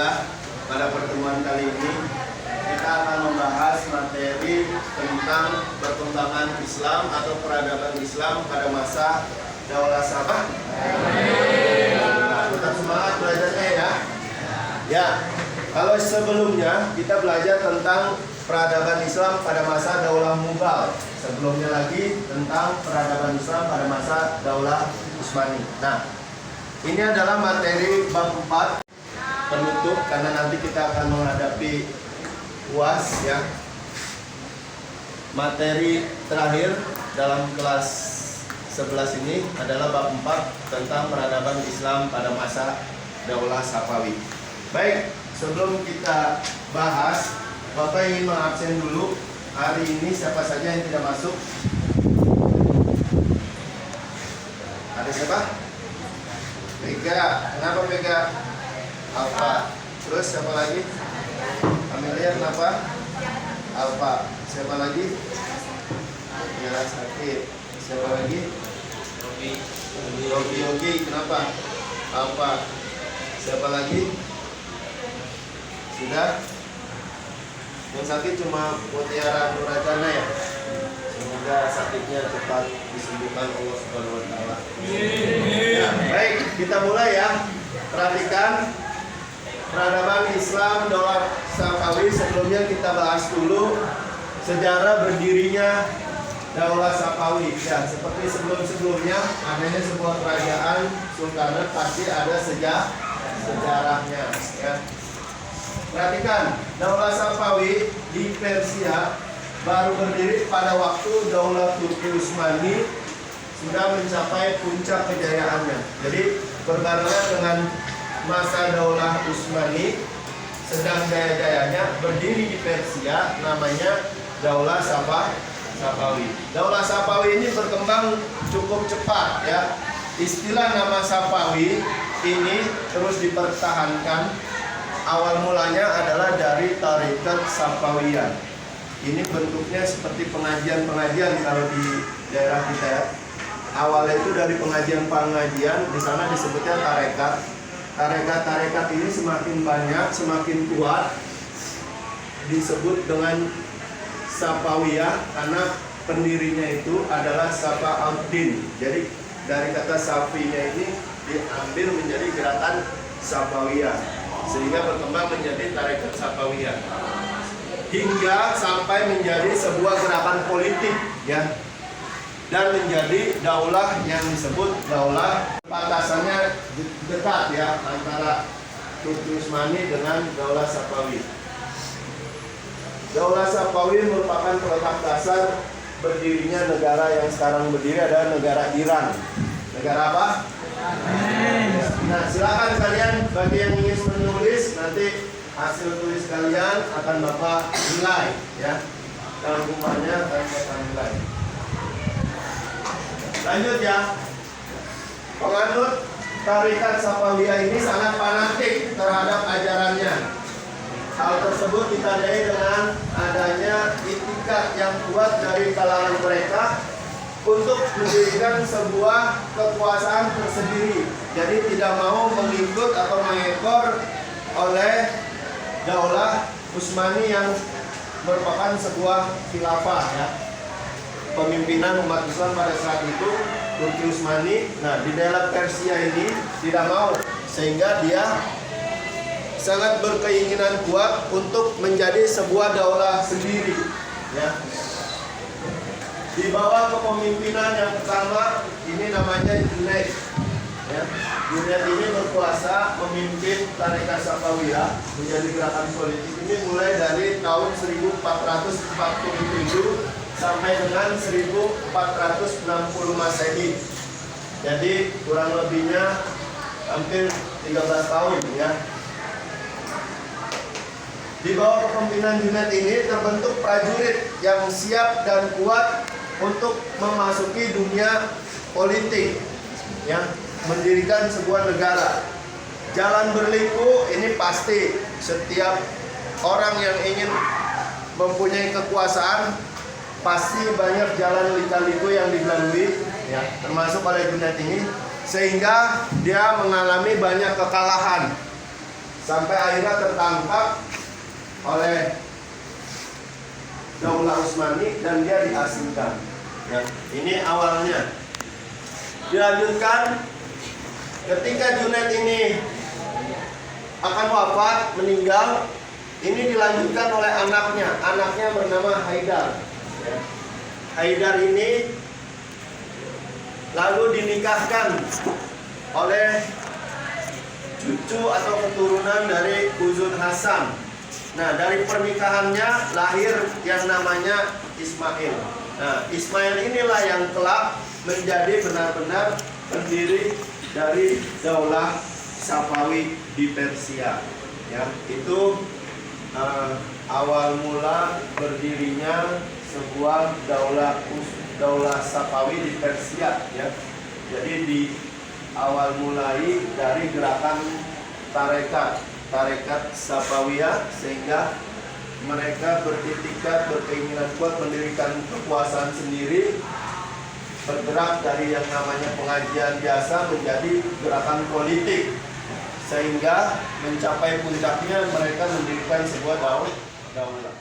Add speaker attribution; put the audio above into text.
Speaker 1: Alhamdulillah pada pertemuan kali ini kita akan membahas materi tentang perkembangan Islam atau peradaban Islam pada masa Daulah Sabah. Nah, tetap semangat belajarnya ya. Ya, kalau sebelumnya kita belajar tentang peradaban Islam pada masa Daulah Mughal. Sebelumnya lagi tentang peradaban Islam pada masa Daulah Utsmani. Nah, ini adalah materi bab 4 penutup karena nanti kita akan menghadapi UAS ya. Materi terakhir dalam kelas 11 ini adalah bab 4 tentang peradaban Islam pada masa Daulah Safawi. Baik, sebelum kita bahas, Bapak ingin mengabsen dulu hari ini siapa saja yang tidak masuk. Ada siapa? Mega. Kenapa Mega? Alfa. Terus siapa lagi? Amelia kenapa? Alfa. Siapa lagi? Mira sakit. Siapa lagi? Yogi. Kenapa? Alfa. Siapa lagi? Sudah? Yang sakit cuma Mutiara Nurajana ya. Semoga sakitnya cepat disembuhkan Allah Subhanahu wa taala. Ya, baik, kita mulai ya. Perhatikan peradaban Islam Daulah Safawi. Sebelumnya kita bahas dulu sejarah berdirinya Daulah Safawi. Ya, seperti sebelum-sebelumnya adanya sebuah kerajaan sultanat pasti ada sejarahnya ya. Perhatikan, Daulah Safawi di Persia baru berdiri pada waktu Daulah Turki Utsmani sudah mencapai puncak kejayaannya. Jadi berbarengan dengan masa Daulah Utsmani sedang jaya-jayanya, berdiri di Persia namanya Daulah Safawi. Daulah Safawi ini berkembang cukup cepat ya. Istilah nama Safawi ini terus dipertahankan. Awal mulanya adalah dari tarekat Safawiyah. Ini bentuknya seperti pengajian-pengajian kalau di daerah kita ya. Awalnya itu dari pengajian-pengajian, di sana disebutnya tarekat. Tarekat ini semakin banyak, semakin kuat, disebut dengan Safawiyah karena pendirinya itu adalah Safa'uddin. Jadi dari kata Safinya ini diambil menjadi gerakan Safawiyah, sehingga berkembang menjadi tarekat Safawiyah hingga sampai menjadi sebuah gerakan politik ya, dan menjadi daulah yang disebut daulah. Batasannya dekat ya antara Turki Utsmani dengan Daulah Safawi. Daulah Safawi merupakan peletak dasar berdirinya negara yang sekarang berdiri adalah negara Iran. Negara apa? Nah, silakan kalian bagi yang ingin menulis, nanti hasil tulis kalian akan Bapak nilai ya. Dalam rumahnya akan Bapak nilai. Lanjut ya. Penganut tarekat Safawiyah ini sangat fanatik terhadap ajarannya. Hal tersebut ditandai dengan adanya itikad yang kuat dari kalangan mereka untuk mendirikan sebuah kekuasaan tersendiri. Jadi tidak mau mengikut atau mengekor oleh Daulah Utsmani yang merupakan sebuah khilafah ya. Pemimpinan umat Islam pada saat itu Turki Utsmani. Nah, di daerah Persia ini tidak mau, sehingga dia sangat berkeinginan kuat untuk menjadi sebuah daulah sendiri ya. Di bawah kepemimpinan yang pertama ini namanya Junaid ya. Junaid ini berkuasa memimpin tarekat Safawiyah menjadi gerakan politik ini mulai dari tahun 1447 sampai dengan 1460 Masehi. Jadi kurang lebihnya hampir 13 tahun ya. Di bawah kepemimpinan Junaid ini terbentuk prajurit yang siap dan kuat untuk memasuki dunia politik ya, mendirikan sebuah negara. Jalan berliku ini pasti, setiap orang yang ingin mempunyai kekuasaan pasti banyak jalan lika-liku yang dilalui ya, termasuk oleh Junaid ini, sehingga dia mengalami banyak kekalahan. sampai akhirnya tertangkap oleh Daulah Utsmani dan dia diasingkan. Ya, ini awalnya. Dilanjutkan ketika Junaid ini akan wafat, meninggal, ini dilanjutkan oleh anaknya bernama Haidar. Ya. Haidar ini lalu dinikahkan oleh cucu atau keturunan dari Uzun Hasan. Nah, dari pernikahannya lahir yang namanya Ismail. Nah, Ismail inilah yang kelak menjadi benar-benar pendiri dari Daulah Safawi di Persia. Ya, itu awal mula berdirinya sebuah daulah Safawi di Persia. Ya, jadi di awal mulai dari gerakan tarekat Safawiyah, sehingga mereka beritikat, berkeinginan kuat mendirikan kekuasaan sendiri, bergerak dari yang namanya pengajian biasa menjadi gerakan politik, sehingga mencapai puncaknya mereka mendirikan sebuah daulah.